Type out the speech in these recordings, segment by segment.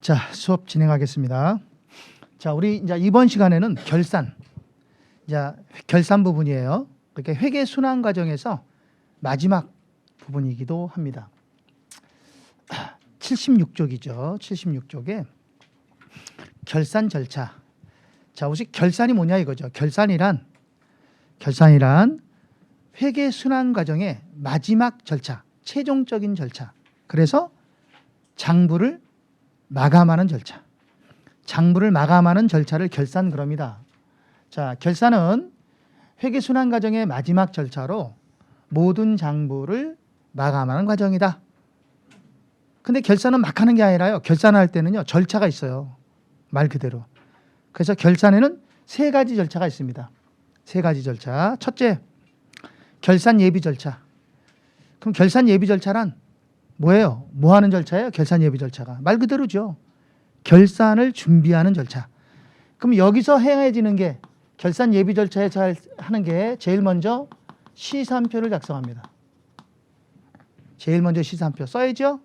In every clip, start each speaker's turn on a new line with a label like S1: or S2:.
S1: 자, 수업 진행하겠습니다. 자, 우리 이제 이번 시간에는 결산 부분이에요. 그러니까 회계 순환 과정에서 마지막 부분이기도 합니다. 76쪽이죠. 76쪽에 결산 절차. 자, 혹시 결산이 뭐냐 이거죠. 결산이란 회계 순환 과정의 마지막 절차, 최종적인 절차. 그래서 장부를 마감하는 절차. 장부를 마감하는 절차를 결산 그럽니다. 자, 결산은 회계 순환 과정의 마지막 절차로 모든 장부를 마감하는 과정이다. 근데 결산은 막 하는 게 아니라요. 결산할 때는요, 절차가 있어요. 말 그대로. 그래서 결산에는 세 가지 절차가 있습니다. 세 가지 절차. 첫째, 결산 예비 절차. 그럼 결산 예비 절차란 뭐예요? 뭐 하는 절차예요? 결산 예비 절차가. 말 그대로죠. 결산을 준비하는 절차. 그럼 여기서 행해지는 게 결산 예비 절차에서 하는 게 제일 먼저 시산표를 작성합니다. 제일 먼저 시산표 써야죠.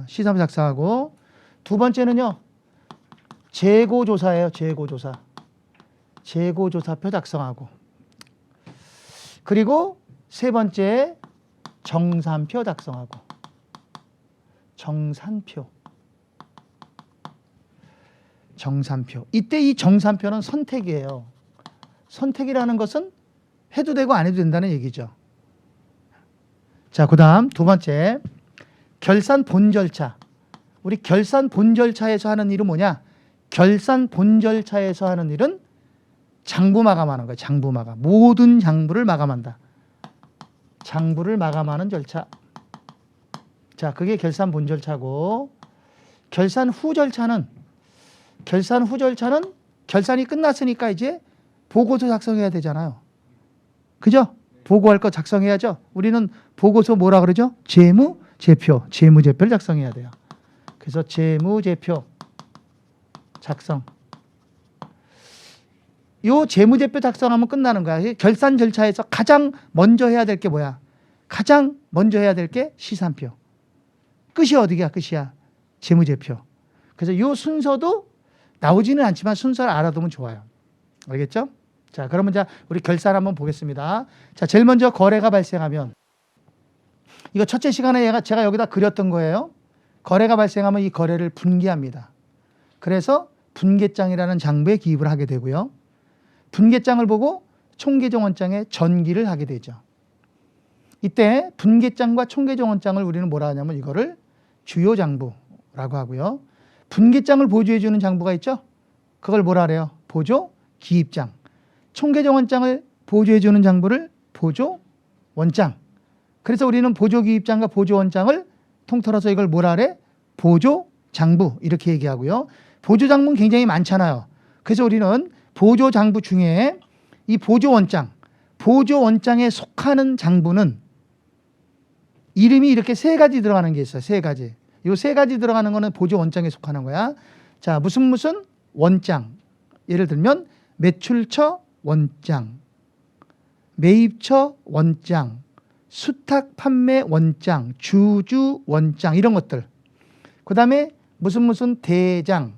S1: 시산표 작성하고, 두 번째는요, 재고조사예요. 재고조사. 재고조사표 작성하고, 그리고 세 번째 정산표 작성하고. 정산표. 이때 이 정산표는 선택이에요. 선택이라는 것은 해도 되고 안 해도 된다는 얘기죠. 자, 그 다음 두 번째, 결산 본 절차. 우리 결산 본 절차에서 하는 일은 뭐냐? 결산 본 절차에서 하는 일은 장부 마감하는 거예요. 장부 마감. 모든 장부를 마감한다. 장부를 마감하는 절차. 자, 그게 결산 본 절차고, 결산 후 절차는 결산이 끝났으니까 이제 보고서 작성해야 되잖아요. 그죠? 보고할 거 작성해야죠. 우리는 보고서 뭐라 그러죠? 재무제표. 재무제표를 작성해야 돼요. 그래서 재무제표 작성. 요 재무제표 작성하면 끝나는 거야. 결산 절차에서 가장 먼저 해야 될 게 뭐야? 가장 먼저 해야 될 게 시산표. 끝이 어디야? 끝이야. 재무제표. 그래서 요 순서도 나오지는 않지만 순서를 알아두면 좋아요. 알겠죠? 자, 그러면 자, 우리 결산 한번 보겠습니다. 자, 제일 먼저 거래가 발생하면, 이거 첫째 시간에 제가 여기다 그렸던 거예요. 거래가 발생하면 이 거래를 분기합니다. 그래서 분계장이라는 장부에 기입을 하게 되고요. 분계장을 보고 총계정원장에 전기를 하게 되죠. 이때 분계장과 총계정원장을 우리는 뭐라 하냐면 이거를 주요장부라고 하고요. 분계장을 보조해 주는 장부가 있죠. 그걸 뭐라 그래요? 보조기입장. 총계정원장을 보조해 주는 장부를 보조원장. 그래서 우리는 보조기입장과 보조원장을 통틀어서 이걸 뭐라 그래? 보조장부 이렇게 얘기하고요. 보조장부는 굉장히 많잖아요. 그래서 우리는 보조장부 중에 이 보조원장에 속하는 장부는 이름이 이렇게 세 가지 들어가는 게 있어요. 세 가지. 이 세 가지 들어가는 거는 보조원장에 속하는 거야. 자, 무슨 원장. 예를 들면 매출처 원장, 매입처 원장, 수탁 판매 원장, 주주 원장 이런 것들. 그 다음에 무슨 대장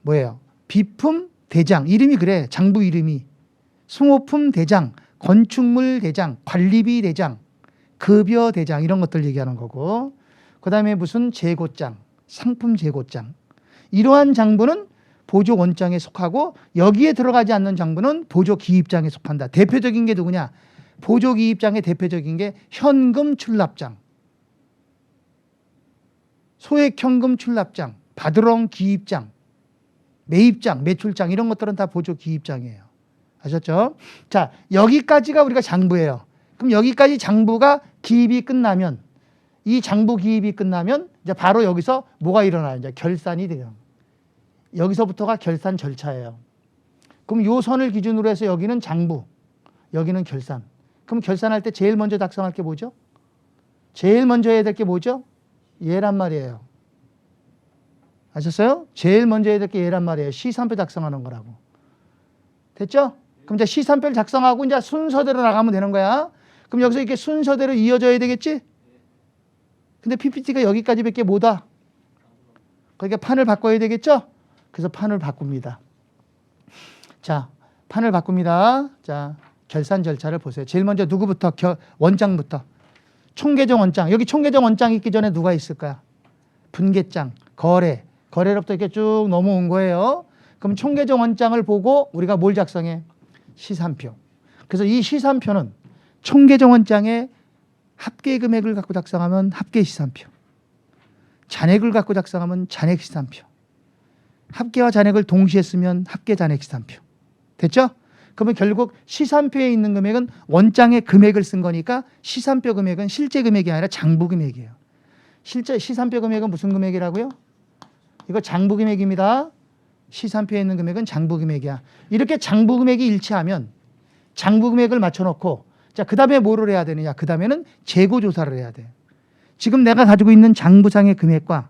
S1: 뭐예요? 비품 대장. 이름이 그래. 장부 이름이. 수모품 대장, 건축물 대장, 관리비 대장, 급여 대장 이런 것들 얘기하는 거고, 그 다음에 무슨 재고장, 상품 재고장. 이러한 장부는 보조원장에 속하고, 여기에 들어가지 않는 장부는 보조기입장에 속한다. 대표적인 게 누구냐? 보조기입장의 대표적인 게 현금 출납장, 소액현금 출납장, 바드롱 기입장, 매입장, 매출장 이런 것들은 다 보조기입장이에요. 아셨죠? 자, 여기까지가 우리가 장부예요. 그럼 여기까지 장부가 기입이 끝나면, 이 장부 기입이 끝나면 이제 바로 여기서 뭐가 일어나요? 이제 결산이 돼요. 여기서부터가 결산 절차예요. 그럼 요 선을 기준으로 해서 여기는 장부, 여기는 결산. 그럼 결산할 때 제일 먼저 작성할 게 뭐죠? 제일 먼저 해야 될 게 뭐죠? 얘란 말이에요. 아셨어요? 제일 먼저 해야 될 게 얘란 말이에요. 시산표 작성하는 거라고. 됐죠? 그럼 이제 시산표를 작성하고 이제 순서대로 나가면 되는 거야. 그럼 여기서 이렇게 순서대로 이어져야 되겠지? 근데 PPT가 여기까지밖에 못 와. 그러니까 판을 바꿔야 되겠죠? 그래서 판을 바꿉니다. 자, 판을 바꿉니다. 자, 결산 절차를 보세요. 제일 먼저 누구부터? 원장부터. 총계정 원장. 여기 총계정 원장 있기 전에 누가 있을까요? 분계장, 거래로부터 이렇게 쭉 넘어온 거예요. 그럼 총계정 원장을 보고 우리가 뭘 작성해? 시산표. 그래서 이 시산표는 총계정 원장의 합계 금액을 갖고 작성하면 합계 시산표. 잔액을 갖고 작성하면 잔액 시산표. 합계와 잔액을 동시에 쓰면 합계 잔액 시산표. 됐죠? 그러면 결국 시산표에 있는 금액은 원장의 금액을 쓴 거니까 시산표 금액은 실제 금액이 아니라 장부 금액이에요. 실제 시산표 금액은 무슨 금액이라고요? 이거 장부 금액입니다. 시산표에 있는 금액은 장부 금액이야. 이렇게 장부 금액이 일치하면 장부 금액을 맞춰놓고 자, 그 다음에 뭐를 해야 되느냐? 그 다음에는 재고 조사를 해야 돼. 지금 내가 가지고 있는 장부상의 금액과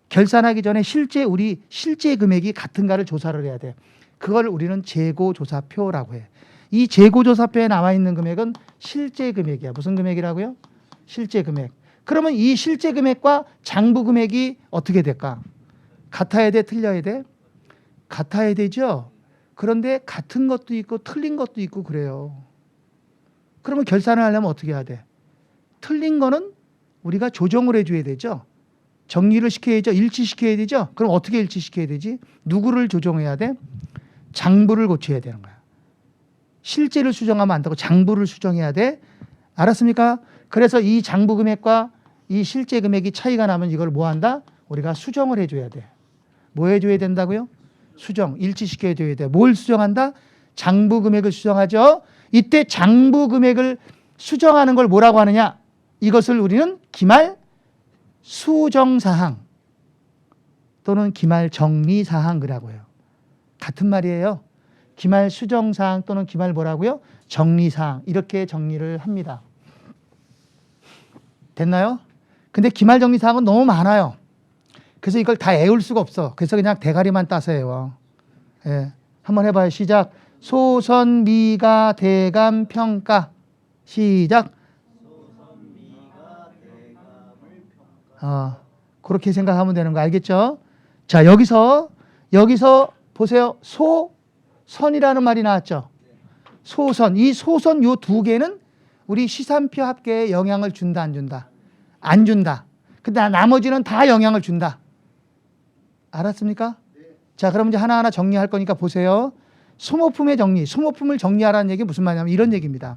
S1: 결산하기 전에 우리 실제 금액이 같은가를 조사를 해야 돼. 그걸 우리는 재고조사표라고 해. 이 재고조사표에 나와 있는 금액은 실제 금액이야. 무슨 금액이라고요? 실제 금액. 그러면 이 실제 금액과 장부 금액이 어떻게 될까? 같아야 돼? 틀려야 돼? 같아야 되죠? 그런데 같은 것도 있고 틀린 것도 있고 그래요. 그러면 결산을 하려면 어떻게 해야 돼? 틀린 거는 우리가 조정을 해줘야 되죠. 정리를 시켜야죠. 일치시켜야 되죠. 그럼 어떻게 일치시켜야 되지? 누구를 조정해야 돼? 장부를 고쳐야 되는 거야. 실제를 수정하면 안 되고 장부를 수정해야 돼. 알았습니까? 그래서 이 장부 금액과 이 실제 금액이 차이가 나면 이걸 뭐 한다? 우리가 수정을 해줘야 돼. 뭐 해줘야 된다고요? 수정, 일치시켜야 돼. 뭘 수정한다? 장부 금액을 수정하죠. 이때 장부 금액을 수정하는 걸 뭐라고 하느냐? 이것을 우리는 기말 수정사항 또는 기말 정리사항 그라고 해요. 같은 말이에요. 기말 수정사항 또는 기말 뭐라고요? 정리사항. 이렇게 정리를 합니다. 됐나요? 근데 기말 정리사항은 너무 많아요. 그래서 이걸 다 외울 수가 없어. 그래서 그냥 대가리만 따서 외워. 예. 한번 해봐요. 시작. 소선, 미가, 대감, 평가. 시작. 그렇게 생각하면 되는 거 알겠죠? 자, 여기서 보세요. 소선이라는 말이 나왔죠. 소선. 이 소선 요 두 개는 우리 시산표 합계에 영향을 준다, 안 준다? 안 준다. 근데 나머지는 다 영향을 준다. 알았습니까? 자, 그럼 이제 하나하나 정리할 거니까 보세요. 소모품의 정리. 소모품을 정리하라는 얘기 무슨 말이냐면 이런 얘기입니다.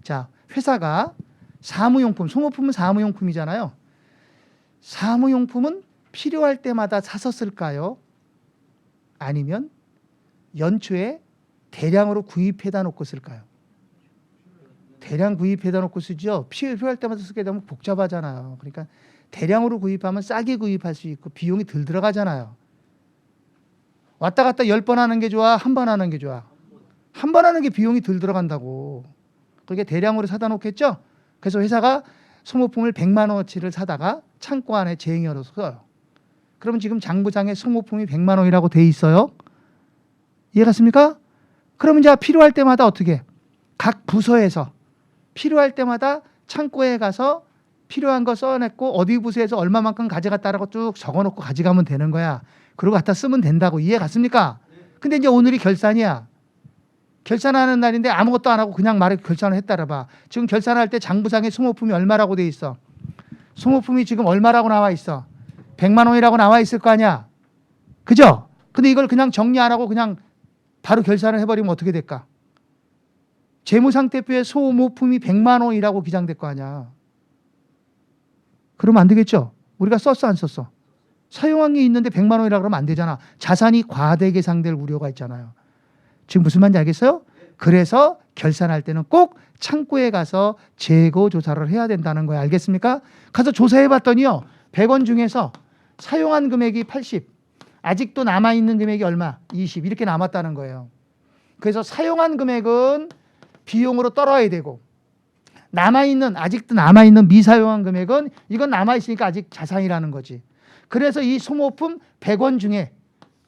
S1: 자, 회사가 사무용품, 소모품은 사무용품이잖아요. 사무용품은 필요할 때마다 사서 쓸까요? 아니면 연초에 대량으로 구입해다 놓고 쓸까요? 대량 구입해다 놓고 쓰죠. 필요할 때마다 쓰게 되면 복잡하잖아요. 그러니까 대량으로 구입하면 싸게 구입할 수 있고 비용이 덜 들어가잖아요. 왔다 갔다 10번 하는 게 좋아? 한 번 하는 게 좋아? 한 번 하는 게 비용이 덜 들어간다고. 그게 대량으로 사다 놓겠죠? 그래서 회사가 소모품을 100만 원어치를 사다가 창고 안에 재행여로 써요. 그러면 지금 장부상에 소모품이 100만 원이라고 돼 있어요. 이해갔습니까? 그러면 이제 필요할 때마다 어떻게? 각 부서에서 필요할 때마다 창고에 가서 필요한 거 써냈고 어디 부서에서 얼마만큼 가져갔다라고 쭉 적어놓고 가져가면 되는 거야. 그리고 갖다 쓰면 된다고. 이해갔습니까? 근데 이제 오늘이 결산이야. 결산하는 날인데 아무것도 안 하고 그냥 말해 결산을 했다라 봐. 지금 결산할 때 장부상에 소모품이 얼마라고 돼 있어? 소모품이 지금 얼마라고 나와 있어? 100만 원이라고 나와 있을 거 아니야. 그죠? 근데 이걸 그냥 정리 안 하고 그냥 바로 결산을 해버리면 어떻게 될까? 재무상태표에 소모품이 100만 원이라고 기장될 거 아니야. 그러면 안 되겠죠? 우리가 썼어 안 썼어? 사용한 게 있는데 100만 원이라고 그러면 안 되잖아. 자산이 과대 계상될 우려가 있잖아요. 지금 무슨 말인지 알겠어요? 그래서 결산할 때는 꼭 창고에 가서 재고 조사를 해야 된다는 거예요. 알겠습니까? 가서 조사해 봤더니요. 100원 중에서 사용한 금액이 80, 아직도 남아있는 금액이 얼마? 20 이렇게 남았다는 거예요. 그래서 사용한 금액은 비용으로 떨어야 되고 아직도 남아있는 미사용한 금액은 이건 남아있으니까 아직 자산이라는 거지. 그래서 이 소모품 100원 중에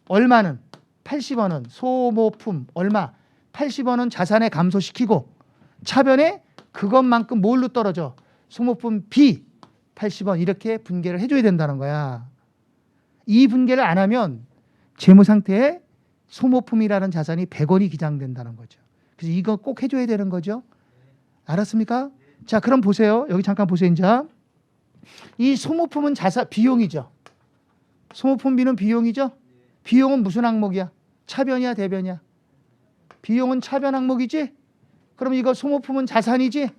S1: 얼마는 80원은 소모품 얼마 80원은 자산에 감소시키고 차변에 그것만큼 뭘로 떨어져? 소모품 B 80원 이렇게 분계를 해줘야 된다는 거야. 이 분계를 안 하면 재무 상태에 소모품이라는 자산이 100원이 기장된다는 거죠. 그래서 이거 꼭 해줘야 되는 거죠. 알았습니까? 자, 그럼 보세요. 여기 잠깐 보세요. 이제 이 소모품은 비용이죠. 소모품비는 비용이죠. 비용은 무슨 항목이야? 차변이야, 대변이야? 비용은 차변 항목이지? 그럼 이거 소모품은 자산이지?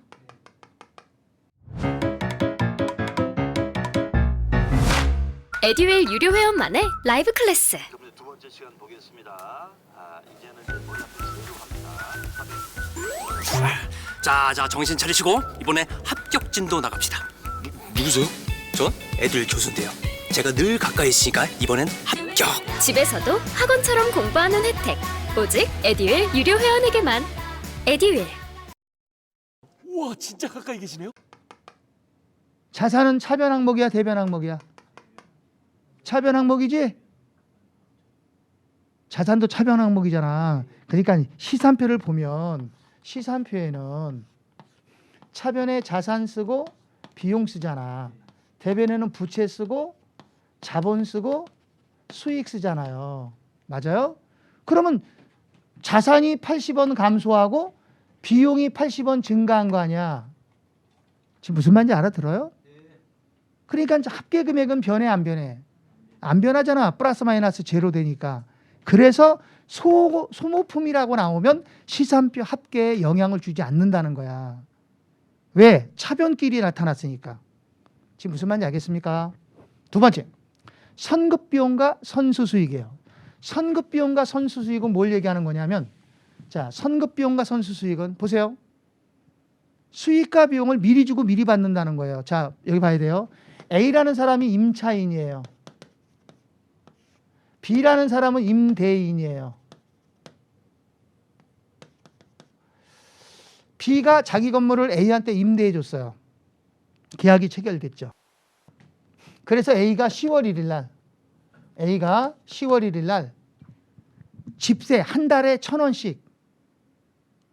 S2: 에듀윌 유료 회원만의 라이브 클래스.
S3: 두 번째 시간 보겠습니다. 이제는 머리 앞에 세로 갑니다.
S4: 자, 정신 차리시고 이번에 합격 진도 나갑시다.
S5: 누구세요?
S4: 전 에듀윌 교수인데요. 제가 늘 가까이 있으니까 이번엔 합격.
S2: 집에서도 학원처럼 공부하는 혜택. 오직 에듀윌 유료 회원에게만. 에듀윌.
S4: 우와, 진짜 가까이 계시네요.
S1: 자산은 차변 항목이야, 대변 항목이야? 차변 항목이지? 자산도 차변 항목이잖아. 그러니까 시산표를 보면 시산표에는 차변에 자산 쓰고 비용 쓰잖아. 대변에는 부채 쓰고 자본 쓰고 수익 쓰잖아요. 맞아요? 그러면 자산이 80원 감소하고 비용이 80원 증가한 거 아니야? 지금 무슨 말인지 알아들어요? 그러니까 합계 금액은 변해 안 변해? 안 변하잖아. 플러스 마이너스 제로 되니까. 그래서 소모품이라고 나오면 시산표 합계에 영향을 주지 않는다는 거야. 왜? 차변끼리 나타났으니까. 지금 무슨 말인지 알겠습니까? 두 번째, 선급비용과 선수수익이에요. 선급비용과 선수수익은 뭘 얘기하는 거냐면, 자, 선급비용과 선수수익은 보세요. 수익과 비용을 미리 주고 미리 받는다는 거예요. 자, 여기 봐야 돼요. A라는 사람이 임차인이에요. B라는 사람은 임대인이에요. B가 자기 건물을 A한테 임대해 줬어요. 계약이 체결됐죠. 그래서 A가 10월 1일 날 집세 한 달에 1,000원씩,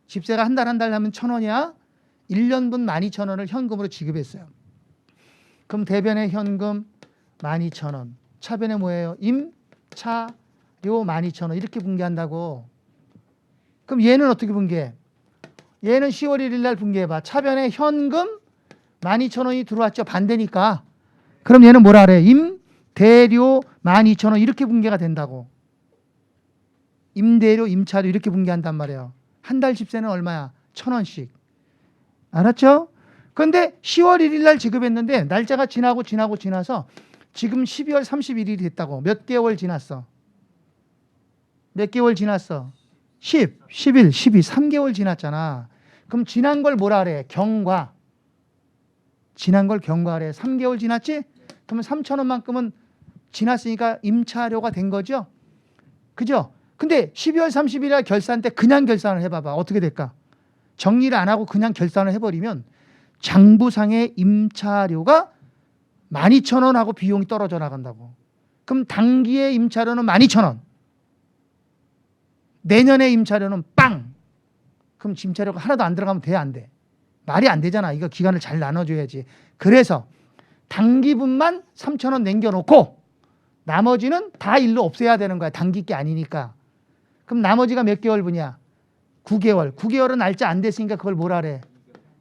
S1: 집세가 한 달 하면 1,000원이야. 1년분 12,000원을 현금으로 지급했어요. 그럼 대변에 현금 12,000원, 차변에 뭐예요? 임차료 12,000원 이렇게 분개한다고. 그럼 얘는 어떻게 분개해? 얘는 10월 1일 날 분개해봐. 차변에 현금 12,000원이 들어왔죠. 반대니까. 그럼 얘는 뭐라 그래? 임대료 12,000원 이렇게 분개가 된다고. 임대료, 임차료 이렇게 분개한단 말이에요. 한 달 집세는 얼마야? 1,000원씩. 알았죠? 그런데 10월 1일 날 지급했는데 날짜가 지나서 지금 12월 31일이 됐다고. 몇 개월 지났어? 몇 개월 지났어? 10, 11, 12, 3개월 지났잖아. 그럼 지난 걸 뭐라 그래? 경과. 지난 걸 경과래. 3개월 지났지? 그러면 3,000원만큼은 지났으니까 임차료가 된 거죠? 그죠? 근데 12월 30일 날 결산 때 그냥 결산을 해봐봐. 어떻게 될까? 정리를 안 하고 그냥 결산을 해버리면 장부상의 임차료가 12,000원하고 비용이 떨어져 나간다고. 그럼 당기의 임차료는 12,000원. 내년의 임차료는 빵. 그럼 임차료가 하나도 안 들어가면 돼, 안 돼? 말이 안 되잖아. 이거 기간을 잘 나눠줘야지. 그래서 단기분만 3,000원 남겨놓고 나머지는 다 일로 없애야 되는 거야. 단기 게 아니니까. 그럼 나머지가 몇 개월분이야? 9개월. 9개월은 날짜 안 됐으니까 그걸 뭐라 그래?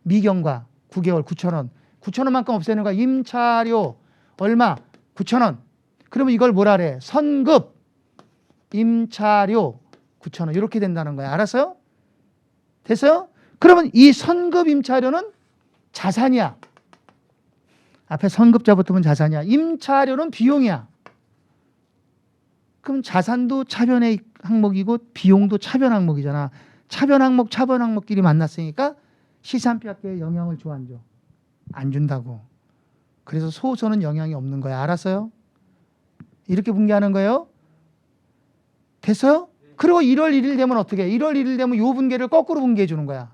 S1: 미경과. 9개월 9,000원. 9,000원만큼 없애는 거야. 임차료 얼마? 9,000원. 그러면 이걸 뭐라 그래? 선급 임차료 9,000원. 이렇게 된다는 거야. 알았어요? 됐어요? 그러면 이 선급 임차료는 자산이야. 앞에 선급자 붙으면 자산이야. 임차료는 비용이야. 그럼 자산도 차변의 항목이고 비용도 차변 항목이잖아. 차변 항목, 차변 항목끼리 만났으니까 시산표 합계에 영향을 줘, 안 줘? 안 준다고. 그래서 소소는 영향이 없는 거야. 알았어요? 이렇게 분개하는 거예요. 됐어요? 그리고 1월 1일 되면 어떻게 해? 1월 1일 되면 이 분개를 거꾸로 분개해 주는 거야.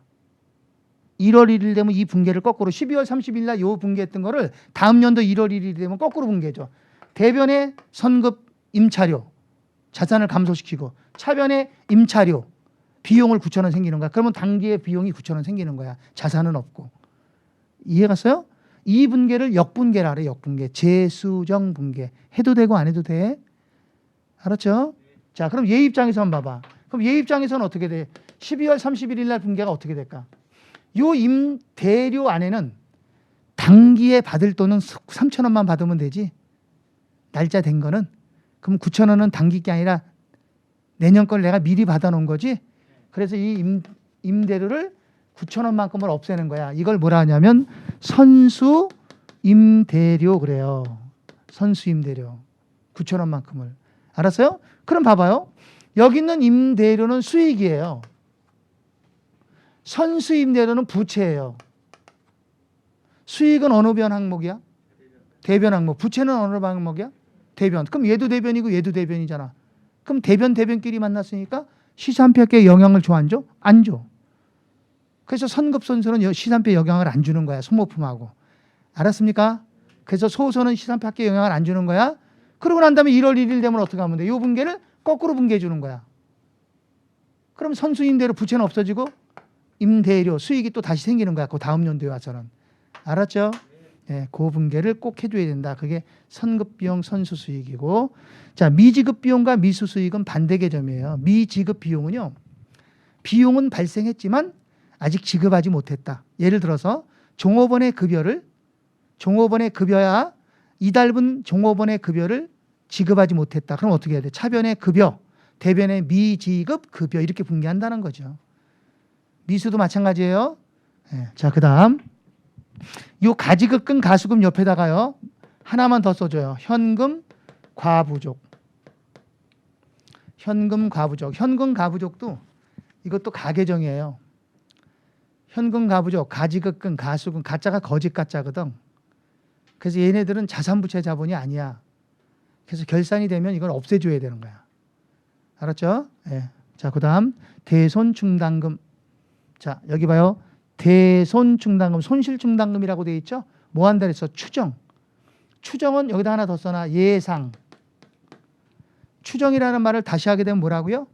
S1: 1월 1일 되면 이 분개를 거꾸로 12월 30일 날 이 분개했던 거를 다음 연도 1월 1일이 되면 거꾸로 분개해 줘. 대변의 선급 임차료 자산을 감소시키고 차변의 임차료 비용을 9,000원 생기는 거야. 그러면 당기의 비용이 9,000원 생기는 거야. 자산은 없고. 이해 갔어요? 이 분계를 역분계라 그래. 역분계. 재수정 분계. 해도 되고 안 해도 돼. 알았죠? 자, 그럼 얘 입장에서 한번 봐봐. 그럼 얘 입장에서는 어떻게 돼? 12월 31일 날 분계가 어떻게 될까? 요 임대료 안에는 당기에 받을 돈은 3,000원만 받으면 되지. 날짜 된 거는. 그럼 9,000원은 당기 게 아니라 내년 걸 내가 미리 받아놓은 거지. 그래서 이 임대료를 9,000원만큼을 없애는 거야. 이걸 뭐라 하냐면 선수 임대료 그래요. 선수 임대료 9,000원만큼을. 알았어요? 그럼 봐봐요. 여기 있는 임대료는 수익이에요. 선수 임대료는 부채예요. 수익은 어느 변 항목이야? 대변 항목. 부채는 어느 항목이야? 대변. 그럼 얘도 대변이고 얘도 대변이잖아. 그럼 대변끼리 만났으니까 시산표에 영향을 줘 안 줘? 안 줘. 그래서 선급선수는 시산표에 영향을 안 주는 거야. 소모품하고. 알았습니까? 그래서 소선은 시산표에 영향을 안 주는 거야. 그러고 난 다음에 1월 1일 되면 어떻게 하면 돼? 이 분계를 거꾸로 분계해 주는 거야. 그럼 선수 임대료 부채는 없어지고 임대료 수익이 또 다시 생기는 거야. 그 다음 연도에 와서는. 알았죠? 네, 그 분계를 꼭 해줘야 된다. 그게 선급비용 선수 수익이고, 자, 미지급 비용과 미수 수익은 반대 개념이에요. 미지급 비용은요, 비용은 발생했지만 아직 지급하지 못했다. 예를 들어서 종업원의 급여야 이달분 종업원의 급여를 지급하지 못했다. 그럼 어떻게 해야 돼? 차변의 급여, 대변의 미지급 급여 이렇게 분계한다는 거죠. 미수도 마찬가지예요. 네, 자, 그다음 요 가지급금 가수금 옆에다가요 하나만 더 써줘요. 현금 과부족. 현금 과부족도 이것도 가계정이에요. 현금 과부족, 가지급금, 가수금, 가짜가 거짓 가짜거든. 그래서 얘네들은 자산부채 자본이 아니야. 그래서 결산이 되면 이걸 없애줘야 되는 거야. 알았죠? 네. 자, 그다음 대손충당금. 자, 여기 봐요. 대손충당금, 손실충당금이라고 되어 있죠? 뭐 한다 그랬어? 추정은 여기다 하나 더 써놔. 예상. 추정이라는 말을 다시 하게 되면 뭐라고요?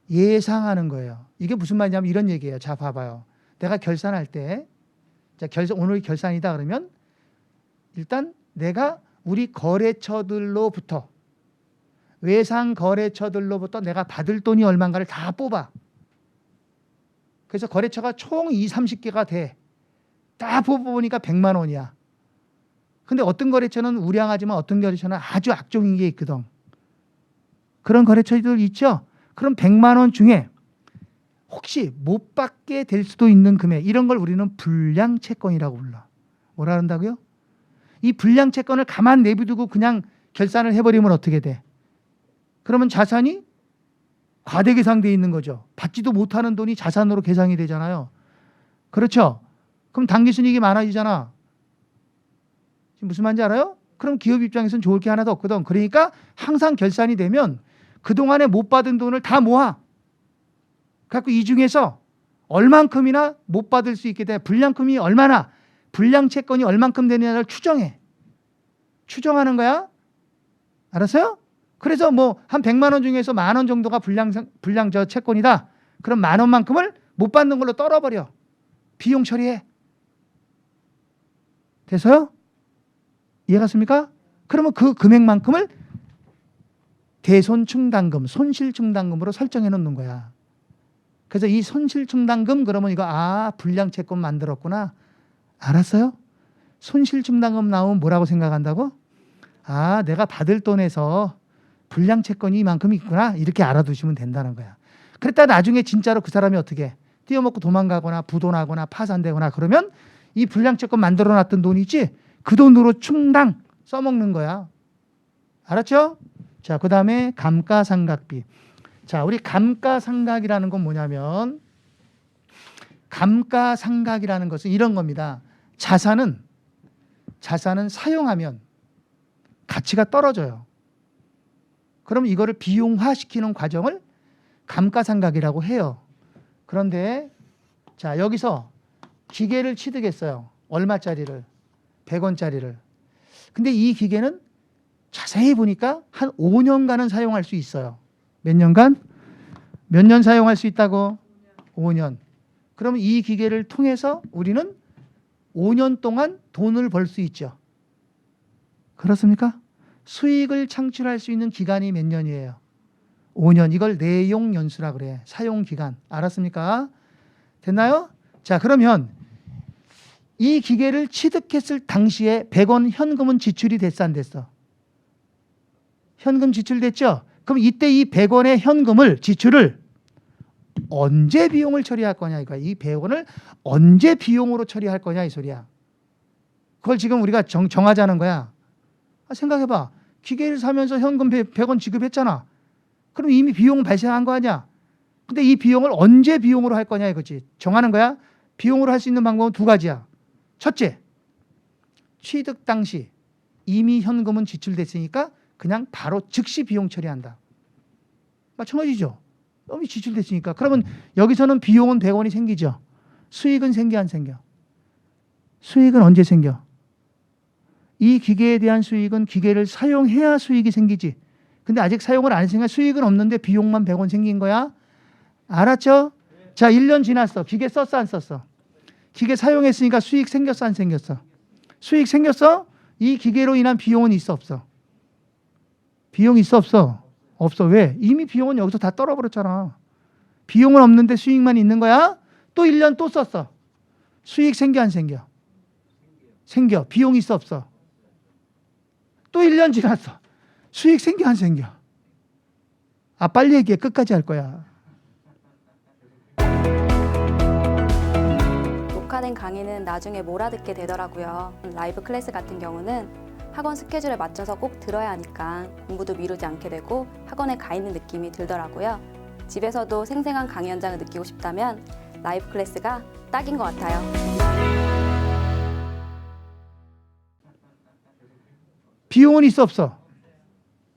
S1: 예상하는 거예요. 이게 무슨 말이냐면 이런 얘기예요. 자, 봐봐요. 내가 결산할 때, 자, 오늘 결산이다 그러면 일단 내가 우리 거래처들로부터, 외상 거래처들로부터 내가 받을 돈이 얼마인가를 다 뽑아. 그래서 거래처가 총 30개가 돼. 다 뽑아보니까 100만 원이야. 근데 어떤 거래처는 우량하지만 어떤 거래처는 아주 악종인 게 있거든. 그런 거래처들 있죠? 그럼 100만 원 중에 혹시 못 받게 될 수도 있는 금액, 이런 걸 우리는 불량채권이라고 불러. 뭐라 한다고요? 이 불량채권을 가만 내비두고 그냥 결산을 해버리면 어떻게 돼? 그러면 자산이 과대 계상돼 있는 거죠. 받지도 못하는 돈이 자산으로 계상이 되잖아요. 그렇죠? 그럼 당기순이익이 많아지잖아. 지금 무슨 말인지 알아요? 그럼 기업 입장에서는 좋을 게 하나도 없거든. 그러니까 항상 결산이 되면 그동안에 못 받은 돈을 다 모아. 그래서 이 중에서 얼만큼이나 못 받을 수 있게 돼. 불량금이 얼마나, 불량채권이 얼만큼 되느냐를 추정해. 추정하는 거야. 알았어요? 그래서 뭐 한 100만 원 중에서 10,000원 정도가 불량 채권이다. 그럼 10,000원만큼을 못 받는 걸로 떨어버려. 비용 처리해. 돼서요? 이해갔습니까? 그러면 그 금액만큼을 대손충당금, 손실충당금으로 설정해 놓는 거야. 그래서 이 손실충당금 그러면 이거 불량채권 만들었구나. 알았어요? 손실충당금 나오면 뭐라고 생각한다고? 내가 받을 돈에서 불량채권이 이만큼 있구나. 이렇게 알아두시면 된다는 거야. 그랬다 나중에 진짜로 그 사람이 어떻게 뛰어먹고 도망가거나 부도나거나 파산되거나 그러면 이 불량채권 만들어놨던 돈이 있지? 그 돈으로 충당 써먹는 거야. 알았죠? 자, 그 다음에 감가상각비. 자, 우리 감가상각이라는 건 뭐냐면, 감가상각이라는 것은 이런 겁니다. 자산은 사용하면 가치가 떨어져요. 그럼 이거를 비용화시키는 과정을 감가상각이라고 해요. 그런데 자, 여기서 기계를 취득했어요. 얼마짜리를? 100원짜리를. 근데 이 기계는 자세히 보니까 한 5년간은 사용할 수 있어요. 몇 년간? 몇 년 사용할 수 있다고? 5년. 그럼 이 기계를 통해서 우리는 5년 동안 돈을 벌 수 있죠. 그렇습니까? 수익을 창출할 수 있는 기간이 몇 년이에요? 5년. 이걸 내용 연수라 그래. 사용 기간. 알았습니까? 됐나요? 자, 그러면 이 기계를 취득했을 당시에 100원 현금은 지출이 됐어, 안 됐어? 현금 지출됐죠? 그럼 이때 이 100원의 현금을 지출을 언제 비용을 처리할 거냐 이거야. 이 100원을 언제 비용으로 처리할 거냐 이 소리야. 그걸 지금 우리가 정하자는 거야. 생각해봐. 기계를 사면서 현금 100원 지급했잖아. 그럼 이미 비용 발생한 거 아니야. 근데 이 비용을 언제 비용으로 할 거냐 이거지. 정하는 거야. 비용으로 할 수 있는 방법은 두 가지야. 첫째, 취득 당시 이미 현금은 지출됐으니까 그냥 바로 즉시 비용 처리한다. 마찬가지죠. 이미 지출됐으니까. 그러면 여기서는 비용은 100원이 생기죠. 수익은 생겨 안 생겨? 수익은 언제 생겨? 이 기계에 대한 수익은 기계를 사용해야 수익이 생기지. 근데 아직 사용을 안 했으니까 수익은 없는데 비용만 100원 생긴 거야. 알았죠? 자, 1년 지났어. 기계 썼어 안 썼어? 기계 사용했으니까 수익 생겼어 안 생겼어? 수익 생겼어? 이 기계로 인한 비용은 있어 없어? 비용 있어 없어? 없어. 왜? 이미 비용은 여기서 다 떨어버렸잖아. 비용은 없는데 수익만 있는 거야? 또 1년 또 썼어. 수익 생겨 안 생겨? 생겨. 비용 있어 없어? 또 1년 지났어. 수익 생겨 안 생겨? 아, 빨리 얘기해. 끝까지 할 거야.
S5: 녹화된 강의는 나중에 몰아듣게 되더라고요. 라이브 클래스 같은 경우는 학원 스케줄에 맞춰서 꼭 들어야 하니까 공부도 미루지 않게 되고 학원에 가 있는 느낌이 들더라고요. 집에서도 생생한 강의 현장을 느끼고 싶다면 라이브 클래스가 딱인 것 같아요.
S1: 비용은 있어 없어?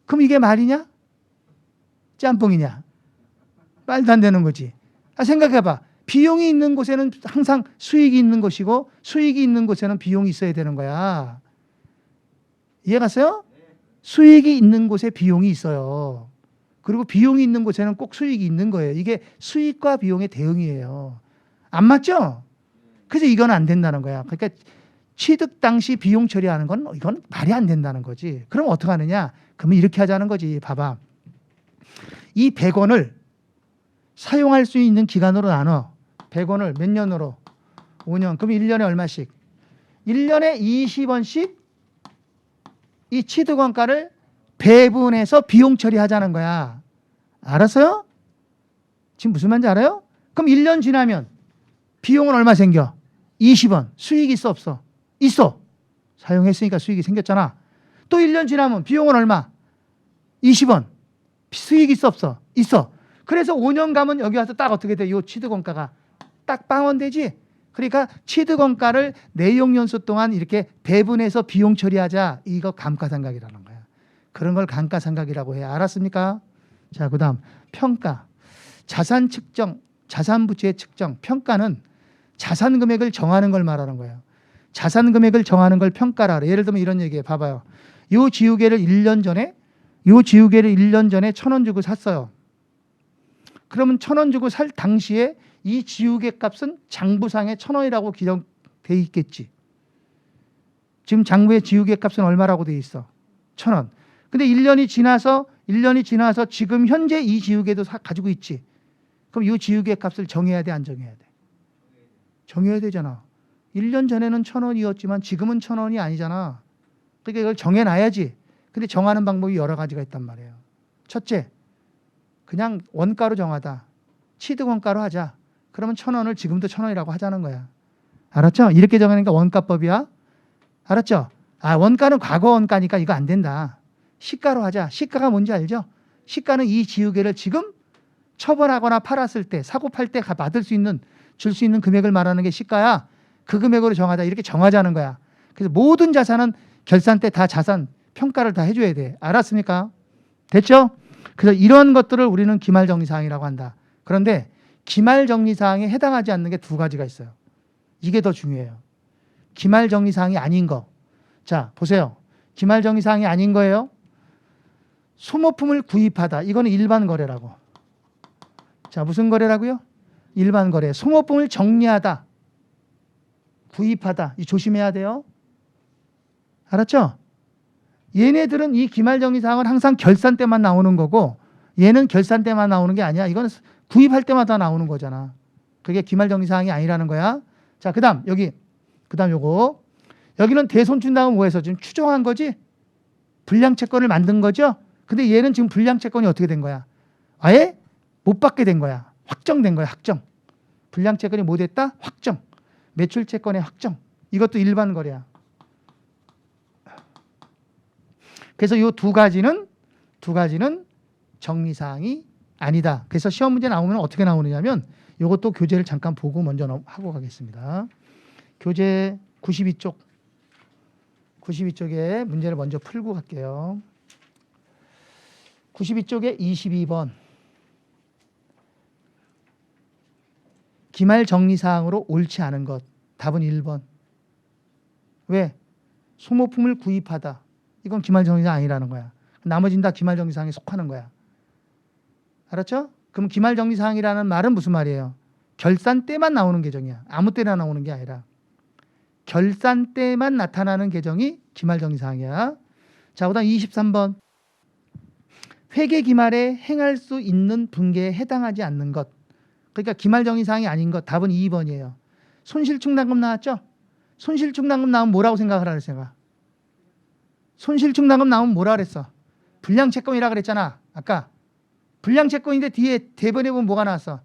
S1: 그럼 이게 말이냐? 짬뽕이냐? 말도 안 되는 거지. 생각해봐. 비용이 있는 곳에는 항상 수익이 있는 것이고 수익이 있는 곳에는 비용이 있어야 되는 거야. 이해 갔어요? 수익이 있는 곳에 비용이 있어요. 그리고 비용이 있는 곳에는 꼭 수익이 있는 거예요. 이게 수익과 비용의 대응이에요. 안 맞죠? 그래서 이건 안 된다는 거야. 그러니까 취득 당시 비용 처리하는 건 이건 말이 안 된다는 거지. 그럼 어떻게 하느냐? 그러면 이렇게 하자는 거지. 봐봐. 이 100원을 사용할 수 있는 기간으로 나눠. 100원을 몇 년으로? 5년. 그럼 1년에 얼마씩? 1년에 20원씩 이 취득원가를 배분해서 비용 처리하자는 거야. 알았어요? 지금 무슨 말인지 알아요? 그럼 1년 지나면 비용은 얼마 생겨? 20원. 수익이 있어 없어? 있어. 사용했으니까 수익이 생겼잖아. 또 1년 지나면 비용은 얼마? 20원. 수익이 있어 없어? 있어. 그래서 5년 가면 여기 와서 딱 어떻게 돼? 이 취득원가가 딱 빵원되지? 그러니까 취득원가를 내용연수 동안 이렇게 배분해서 비용 처리하자. 이거 감가상각이라는 거야. 그런 걸 감가상각이라고 해. 알았습니까? 자, 그 다음 평가. 자산 측정, 자산 부채 측정. 평가는 자산 금액을 정하는 걸 말하는 거예요. 자산 금액을 정하는 걸 평가라. 예를 들면 이런 얘기해. 봐봐요. 요 지우개를 1년 전에 1년 주고 샀어요. 그러면 1,000원 주고 살 당시에 이 지우개 값은 장부상에 1,000원이라고 기록돼 있겠지. 지금 장부에 지우개 값은 얼마라고 돼 있어? 1,000원. 근데 1년이 지나서 지금 현재 이 지우개도 가지고 있지. 그럼 이 지우개 값을 정해야 돼, 안 정해야 돼? 정해야 되잖아. 1년 전에는 1,000원이었지만 지금은 1,000원이 아니잖아. 그러니까 이걸 정해놔야지. 근데 정하는 방법이 여러 가지가 있단 말이에요. 첫째, 그냥 원가로 정하다. 취득원가로 하자. 그러면 1,000원을 지금도 1,000원이라고 하자는 거야. 알았죠? 이렇게 정하니까 원가법이야. 알았죠? 아, 원가는 과거 원가니까 이거 안 된다. 시가로 하자. 시가가 뭔지 알죠? 시가는 이 지우개를 지금 처분하거나 팔았을 때, 사고 팔 때 받을 수 있는, 줄 수 있는 금액을 말하는 게 시가야. 그 금액으로 정하자. 이렇게 정하자는 거야. 그래서 모든 자산은 결산 때 다 자산 평가를 다 해줘야 돼. 알았습니까? 됐죠? 그래서 이런 것들을 우리는 기말정리사항이라고 한다. 그런데 기말정리사항에 해당하지 않는 게 두 가지가 있어요. 이게 더 중요해요. 기말정리사항이 아닌 거. 자, 보세요. 기말정리사항이 아닌 거예요. 소모품을 구입하다. 이거는 일반 거래라고. 자, 무슨 거래라고요? 일반 거래. 소모품을 정리하다. 구입하다. 이 조심해야 돼요. 알았죠? 얘네들은 이 기말정리사항은 항상 결산 때만 나오는 거고 얘는 결산 때만 나오는 게 아니야. 이건 구입할 때마다 나오는 거잖아. 그게 기말정리사항이 아니라는 거야. 자, 그다음 여기 그다음 요거 여기는 대손준당은 뭐해서 지금 추정한 거지? 불량채권을 만든 거죠? 근데 얘는 지금 불량채권이 어떻게 된 거야? 아예 못 받게 된 거야. 확정된 거야. 확정. 불량채권이 뭐 됐다? 확정. 매출채권의 확정. 이것도 일반 거래야. 그래서 이 두 가지는 정리사항이 아니다. 그래서 시험 문제 나오면 어떻게 나오느냐면 이것도 교재를 잠깐 보고 먼저 하고 가겠습니다. 교재 92쪽에 문제를 먼저 풀고 갈게요. 92쪽에 22번 기말 정리사항으로 옳지 않은 것. 답은 1번. 왜? 소모품을 구입하다. 이건 기말 정리사항 아니라는 거야. 나머지는 다 기말 정리사항에 속하는 거야. 알았죠? 그럼 기말 정리사항이라는 말은 무슨 말이에요? 결산 때만 나오는 계정이야. 아무 때나 나오는 게 아니라 결산 때만 나타나는 계정이 기말 정리사항이야. 자, 그다음 23번 회계 기말에 행할 수 있는 분계에 해당하지 않는 것. 그러니까 기말 정리사항이 아닌 것. 답은 2번이에요. 손실충당금 나왔죠? 손실충당금 나오면 뭐라고 생각을 하세요? 손실충당금 나오면 뭐라 그랬어? 불량채권이라 그랬잖아. 아까 불량채권인데 뒤에 대변에 보면 뭐가 나왔어?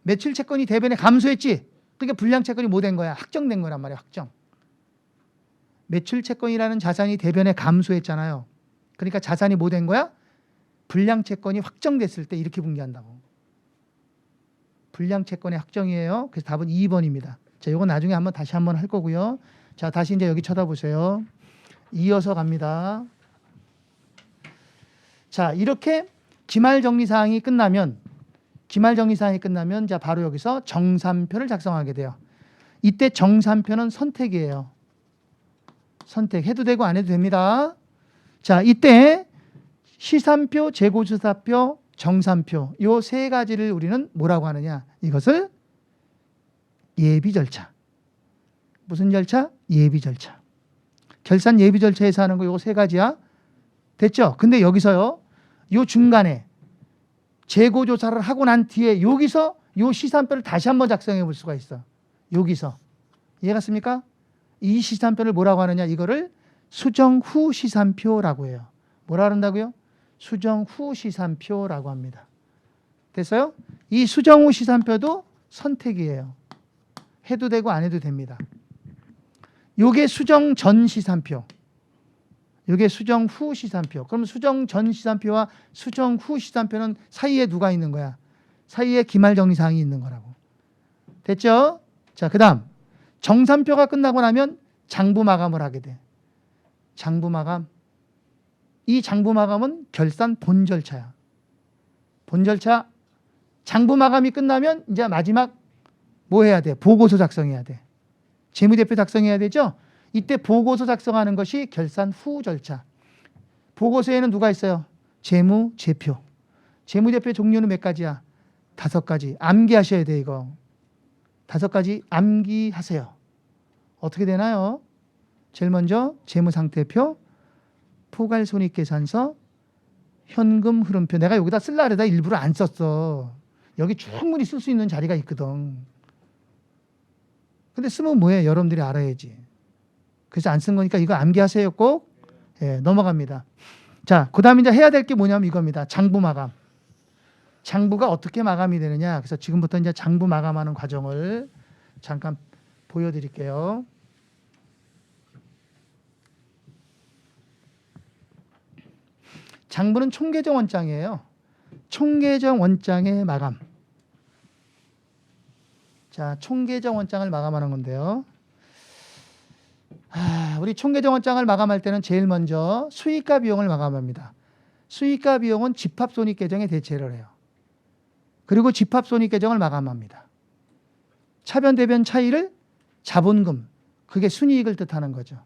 S1: 매출채권이 대변에 감소했지. 그러니까 불량채권이 뭐 된 거야? 확정된 거란 말이야. 확정. 매출채권이라는 자산이 대변에 감소했잖아요. 그러니까 자산이 뭐 된 거야? 불량채권이 확정됐을 때 이렇게 분기한다고. 불량채권의 확정이에요. 그래서 답은 2번입니다. 자, 이건 나중에 다시 한번 할 거고요. 자, 다시 이제 여기 쳐다보세요. 이어서 갑니다. 자, 이렇게 기말정리사항이 끝나면 자, 바로 여기서 정산표를 작성하게 돼요. 이때 정산표는 선택이에요. 선택해도 되고 안 해도 됩니다. 자, 이때 시산표, 재고조사표, 정산표 이 세 가지를 우리는 뭐라고 하느냐? 이것을 예비 절차. 무슨 절차? 예비 절차. 결산 예비 절차에서 하는 거 이거 세 가지야. 됐죠? 근데 여기서요. 요 중간에 재고조사를 하고 난 뒤에 여기서 요 시산표를 다시 한번 작성해 볼 수가 있어. 여기서. 이해 갔습니까? 이 시산표를 뭐라고 하느냐? 이거를 수정 후 시산표라고 해요. 뭐라 그런다고요? 수정 후 시산표라고 합니다. 됐어요? 이 수정 후 시산표도 선택이에요. 해도 되고 안 해도 됩니다. 요게 수정 전 시산표. 요게 수정 후 시산표. 그럼 수정 전 시산표와 수정 후 시산표는 사이에 누가 있는 거야? 사이에 기말정리사항이 있는 거라고. 됐죠? 자, 그 다음 정산표가 끝나고 나면 장부마감을 하게 돼. 장부마감. 이 장부마감은 결산 본 절차야. 본 절차. 장부마감이 끝나면 이제 마지막 뭐 해야 돼? 보고서 작성해야 돼. 재무제표 작성해야 되죠? 이때 보고서 작성하는 것이 결산 후 절차. 보고서에는 누가 있어요? 재무제표. 재무제표 종류는 몇 가지야? 5가지. 암기하셔야 돼, 이거. 5가지 암기하세요. 어떻게 되나요? 제일 먼저 재무상태표, 포괄손익계산서, 현금 흐름표. 내가 여기다 쓸라 그래다 일부러 안 썼어. 여기 충분히 쓸 수 있는 자리가 있거든. 근데 쓰면 뭐해? 여러분들이 알아야지. 그래서 안 쓴 거니까 이거 암기하세요 꼭. 예, 넘어갑니다. 자, 그 다음에 이제 해야 될 게 뭐냐면 이겁니다. 장부 마감. 장부가 어떻게 마감이 되느냐. 그래서 지금부터 이제 장부 마감하는 과정을 잠깐 보여드릴게요. 장부는 총계정 원장이에요. 총계정 원장의 마감. 자, 총계정 원장을 마감하는 건데요. 우리 총계정 원장을 마감할 때는 제일 먼저 수익과 비용을 마감합니다. 수익과 비용은 집합손익계정에 대체를 해요. 그리고 집합손익계정을 마감합니다. 차변 대변 차이를 자본금, 그게 순이익을 뜻하는 거죠.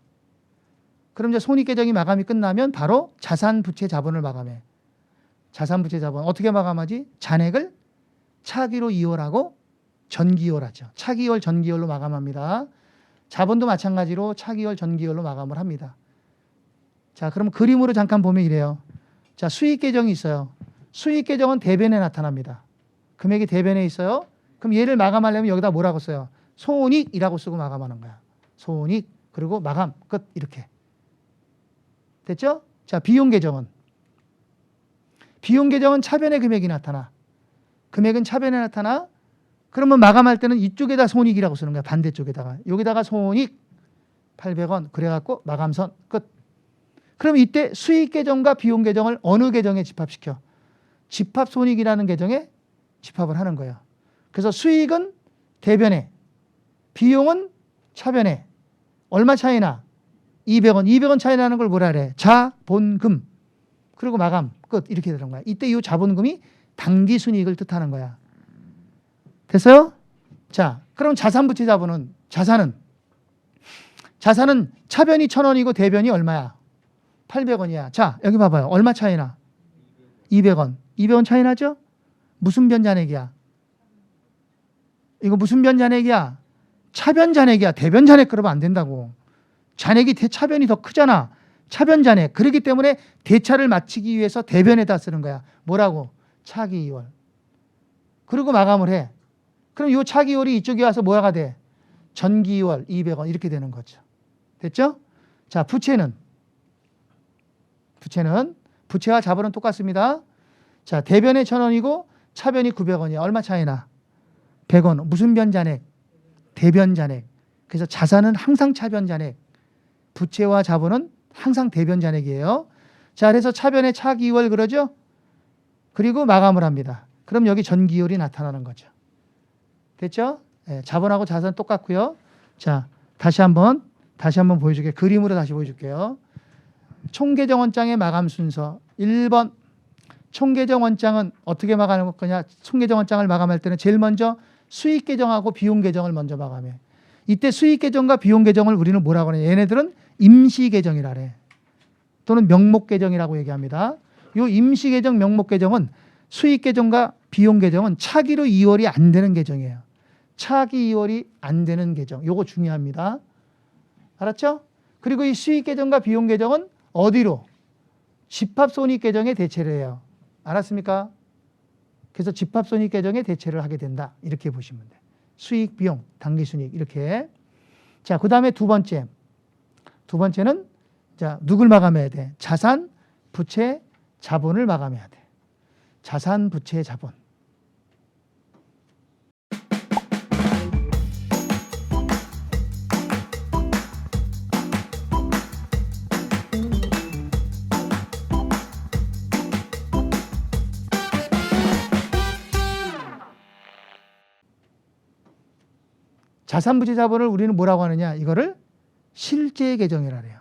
S1: 그럼 이제 손익계정이 마감이 끝나면 바로 자산부채 자본을 마감해. 자산부채 자본 어떻게 마감하지? 잔액을 차기로 이월하고 전기이월하죠. 차기이월, 전기이월로 마감합니다. 자본도 마찬가지로 차기월, 전기월로 마감을 합니다. 자, 그럼 그림으로 잠깐 보면 이래요. 자, 수익 계정이 있어요. 수익 계정은 대변에 나타납니다. 금액이 대변에 있어요. 그럼 얘를 마감하려면 여기다 뭐라고 써요? 손익이라고 쓰고 마감하는 거야. 손익, 그리고 마감, 끝, 이렇게. 됐죠? 자, 비용 계정은 차변에 금액이 나타나. 금액은 차변에 나타나. 그러면 마감할 때는 이쪽에다 손익이라고 쓰는 거야. 반대쪽에다가. 여기다가 손익 800원 그래갖고 마감선 끝. 그럼 이때 수익 계정과 비용 계정을 어느 계정에 집합시켜? 집합 손익이라는 계정에 집합을 하는 거예요. 그래서 수익은 대변에, 비용은 차변에. 얼마 차이나? 200원. 200원 차이 나는 걸 뭐라 그래? 자본금. 그리고 마감 끝. 이렇게 되는 거야. 이때 이 자본금이 당기 순이익을 뜻하는 거야. 됐어요? 자, 그럼 자산부채 자본은 자산은 차변이 1,000원이고 대변이 얼마야? 800원이야. 자, 여기 봐봐요. 얼마 차이나? 200원. 200원 차이 나죠? 무슨 변 잔액이야? 이거 무슨 변 잔액이야? 차변 잔액이야. 대변 잔액 그러면 안 된다고. 잔액이 차변이 더 크잖아. 차변 잔액. 그렇기 때문에 대차를 마치기 위해서 대변에다 쓰는 거야. 뭐라고? 차기 2월. 그리고 마감을 해. 그럼 이 차기 2월이 이쪽에 와서 뭐가 돼? 전기 2월 200원 이렇게 되는 거죠. 됐죠? 자, 부채는 부채와 자본은 똑같습니다. 자, 대변에 1,000원이고 차변이 900원이야. 얼마 차이나? 100원. 무슨 변 잔액? 대변 잔액. 그래서 자산은 항상 차변 잔액. 부채와 자본은 항상 대변 잔액이에요. 자, 그래서 차변에 차기 2월 그러죠? 그리고 마감을 합니다. 그럼 여기 전기율이 나타나는 거죠. 됐죠? 네, 자본하고 자산 똑같고요. 자, 다시 한번 보여줄게요. 그림으로 다시 보여줄게요. 총계정원장의 마감 순서 1번. 총계정원장은 어떻게 마감할 거냐? 총계정원장을 마감할 때는 제일 먼저 수익 계정하고 비용 계정을 먼저 마감해. 이때 수익 계정과 비용 계정을 우리는 뭐라고 하냐? 얘네들은 임시 계정이라 그래. 또는 명목 계정이라고 얘기합니다. 이 임시 계정, 명목 계정은 수익 계정과 비용 계정은 차기로 2월이 안 되는 계정이에요. 차기 2월이 안 되는 계정. 요거 중요합니다. 알았죠? 그리고 이 수익 계정과 비용 계정은 어디로? 집합 손익 계정에 대체를 해요. 알았습니까? 그래서 집합 손익 계정에 대체를 하게 된다. 이렇게 보시면 돼요. 수익, 비용, 당기 순이익 이렇게. 자, 그다음에 두 번째는 자, 누굴 마감해야 돼? 자산, 부채, 자본을 마감해야 돼. 자산, 부채, 자본. 자산, 부채, 자본을 우리는 뭐라고 하느냐? 이거를 실제 계정이라 해요.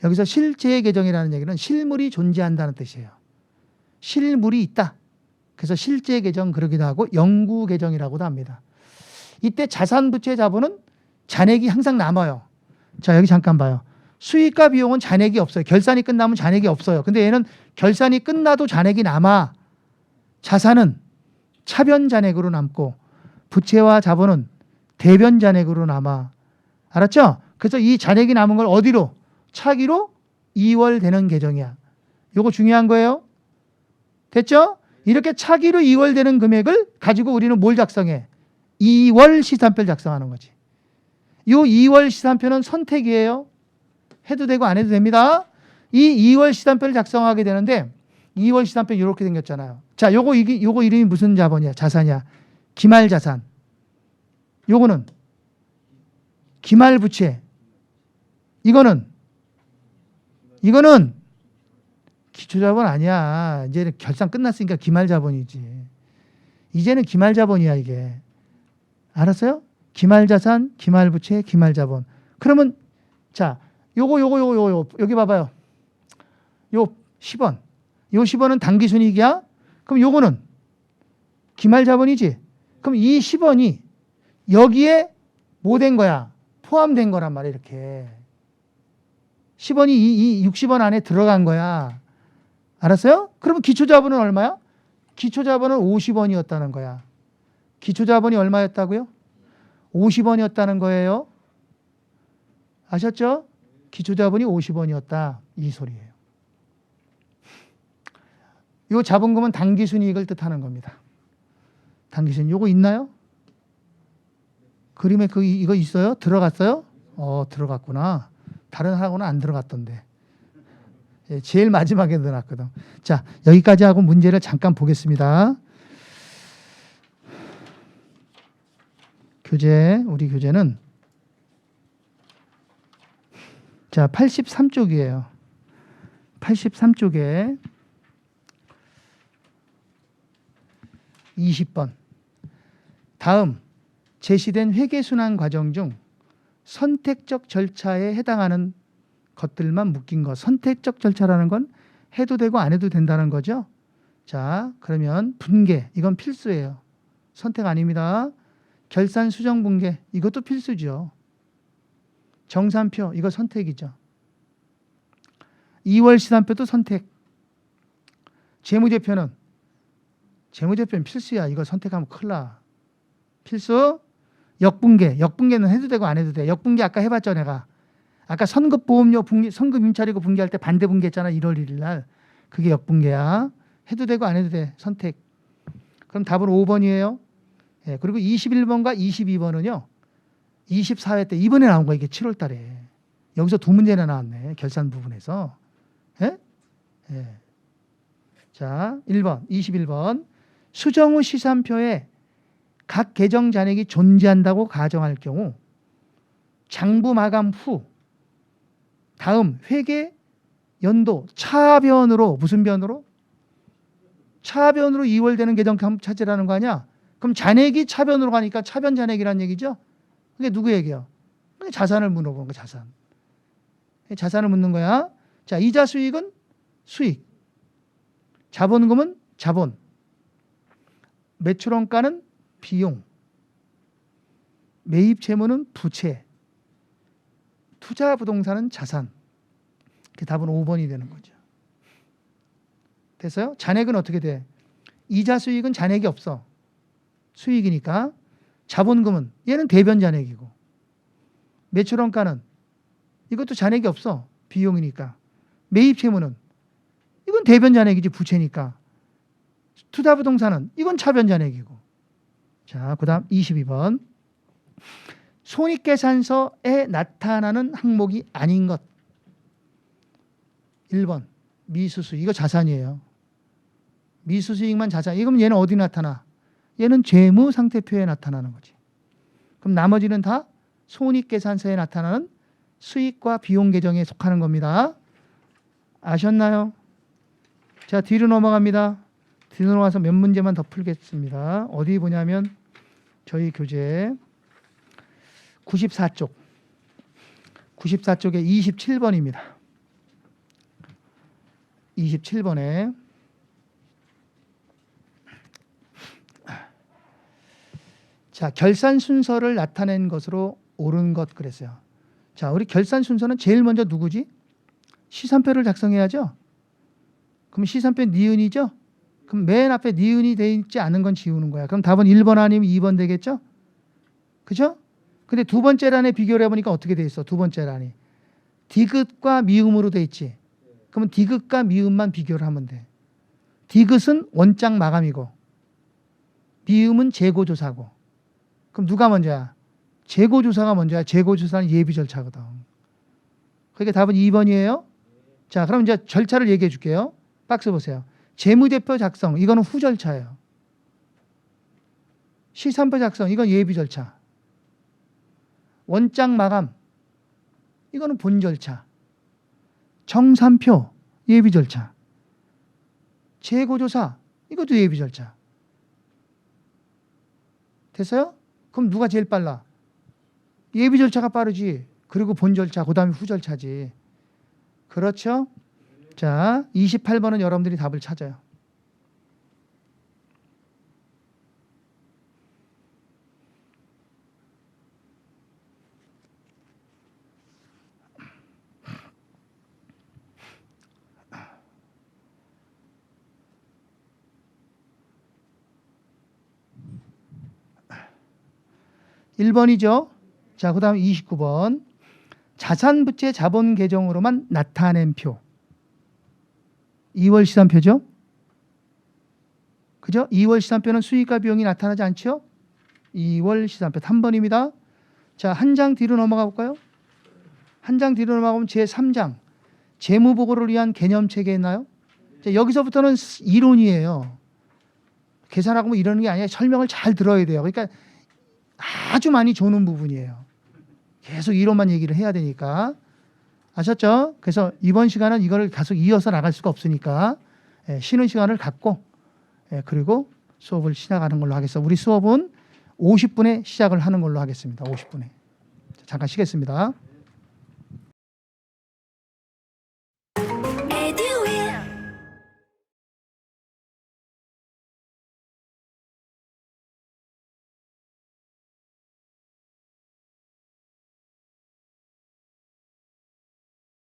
S1: 여기서 실제 계정이라는 얘기는 실물이 존재한다는 뜻이에요. 실물이 있다. 그래서 실제 계정 그러기도 하고 영구 계정이라고도 합니다. 이때 자산, 부채, 자본은 잔액이 항상 남아요. 자, 여기 잠깐 봐요. 수익과 비용은 잔액이 없어요. 결산이 끝나면 잔액이 없어요. 근데 얘는 결산이 끝나도 잔액이 남아. 자산은 차변 잔액으로 남고 부채와 자본은 대변 잔액으로 남아. 알았죠? 그래서 이 잔액이 남은 걸 어디로? 차기로 2월 되는 계정이야. 요거 중요한 거예요. 됐죠? 이렇게 차기로 2월 되는 금액을 가지고 우리는 뭘 작성해? 2월 시산표를 작성하는 거지. 이 2월 시산표는 선택이에요. 해도 되고 안 해도 됩니다. 이 2월 시산표를 작성하게 되는데 2월 시산표 이렇게 생겼잖아요. 자, 요거 이름이 무슨 자본이야? 자산이야. 기말 자산. 요거는 기말 부채. 이거는 기초자본 아니야. 이제는 결산 끝났으니까 기말자본이지. 이제는 기말자본이야 이게. 알았어요? 기말자산, 기말부채, 기말자본. 그러면 자, 요거 여기 봐봐요. 요 10원. 요 10원은 당기순이익이야. 그럼 요거는 기말자본이지. 그럼 이 10원이 여기에 뭐 된 거야? 포함된 거란 말이야 이렇게. 10원이 이 60원 안에 들어간 거야. 알았어요? 그러면 기초자본은 얼마야? 기초자본은 50원이었다는 거야. 기초자본이 얼마였다고요? 50원이었다는 거예요. 아셨죠? 기초자본이 50원이었다. 이 소리예요. 요 자본금은 당기순이익을 뜻하는 겁니다. 당기순이익. 요거 있나요? 그림에 이거 있어요? 들어갔어요? 들어갔구나. 다른 하고는 안 들어갔던데. 예, 제일 마지막에 넣어놨거든. 자, 여기까지 하고 문제를 잠깐 보겠습니다. 우리 교재는 자, 83쪽이에요. 83쪽에 20번. 다음 제시된 회계순환 과정 중 선택적 절차에 해당하는 것들만 묶인 것. 선택적 절차라는 건 해도 되고 안 해도 된다는 거죠. 자, 그러면 분계. 이건 필수예요. 선택 아닙니다. 결산 수정 분계. 이것도 필수죠. 정산표. 이거 선택이죠. 2월 시산표도 선택. 재무제표는 필수야. 이거 선택하면 큰일 나. 필수. 역분계. 역분계는 해도 되고 안 해도 돼. 역분계 아까 해봤죠, 내가. 아까 선급보험료 선급 임차리고 분계할 때 반대 분계했잖아. 1월 1일 날. 그게 역분계야. 해도 되고 안 해도 돼. 선택. 그럼 답은 5번이에요. 예, 그리고 21번과 22번은요. 24회 때 이번에 나온 거야. 이게 7월 달에. 여기서 두 문제나 나왔네. 결산 부분에서. 예? 예. 자, 1번, 21번. 수정 후 시산표에 각 계정 잔액이 존재한다고 가정할 경우 장부 마감 후 다음 회계 연도 차변으로 무슨 변으로? 차변으로 이월되는 계정 찾으라는 거 아니야? 그럼 잔액이 차변으로 가니까 차변 잔액이란 얘기죠? 그게 누구 얘기야? 자산을 물어보는 거 자산. 자산을 묻는 거야. 자, 이자 수익은 수익. 자본금은 자본. 매출원가는 비용. 매입 채무는 부채. 투자 부동산은 자산. 그 답은 5번이 되는 거죠. 됐어요? 잔액은 어떻게 돼? 이자 수익은 잔액이 없어. 수익이니까. 자본금은 얘는 대변 잔액이고. 매출원가는 이것도 잔액이 없어. 비용이니까. 매입 채무는 이건 대변 잔액이지 부채니까. 투자 부동산은 이건 차변 잔액이고. 자, 그다음 22번. 손익계산서에 나타나는 항목이 아닌 것. 1번 미수수익. 이거 자산이에요. 미수수익만 자산. 이건 얘는 어디 나타나? 얘는 재무상태표에 나타나는 거지. 그럼 나머지는 다 손익계산서에 나타나는 수익과 비용 계정에 속하는 겁니다. 아셨나요? 자, 뒤로 넘어갑니다. 뒤로 넘어가서 몇 문제만 더 풀겠습니다. 어디 보냐면 저희 교재 94쪽. 94쪽에 27번입니다. 27번에 자, 결산 순서를 나타낸 것으로 옳은 것 그랬어요. 자, 우리 결산 순서는 제일 먼저 누구지? 시산표를 작성해야죠. 그럼 시산표 니은이죠? 그럼 맨 앞에 니은이 돼 있지 않은 건 지우는 거야. 그럼 답은 1번 아니면 2번 되겠죠? 그죠? 근데 두 번째 란에 비교를 해보니까 어떻게 돼 있어? 두 번째 란이. 디귿과 미음으로 돼 있지. 그러면 디귿과 미음만 비교를 하면 돼. 디귿은 원장 마감이고 미음은 재고조사고. 그럼 누가 먼저야? 재고조사가 먼저야. 재고조사는 예비 절차거든. 그러니까 답은 2번이에요. 자, 그럼 이제 절차를 얘기해 줄게요. 박스 보세요. 재무제표 작성, 이거는 후 절차예요. 시산표 작성, 이건 예비 절차. 원장 마감, 이거는 본 절차. 정산표, 예비 절차. 재고조사, 이것도 예비 절차. 됐어요? 그럼 누가 제일 빨라? 예비 절차가 빠르지. 그리고 본 절차, 그 다음에 후 절차지. 그렇죠? 자, 28번은 여러분들이 답을 찾아요. (1번이죠) 자, 그 다음 29번. 자산부채 자본 계정으로만 나타낸 표. 2월 시산표죠. 그죠? 2월 시산표는 수익과 비용이 나타나지 않죠? 2월 시산표 3번입니다. 자, 한 장 뒤로 넘어가 볼까요? 한 장 뒤로 넘어가면 제3장. 재무보고를 위한 개념체계 있나요? 자, 여기서부터는 이론이에요. 계산하고 뭐 이러는 게 아니라 설명을 잘 들어야 돼요. 그러니까 아주 많이 조는 부분이에요. 계속 이론만 얘기를 해야 되니까. 아셨죠? 그래서 이번 시간은 이거를 계속 이어서 나갈 수가 없으니까 쉬는 시간을 갖고 그리고 수업을 시작하는 걸로 하겠습니다. 우리 수업은 50분에 시작을 하는 걸로 하겠습니다. 50분에. 잠깐 쉬겠습니다.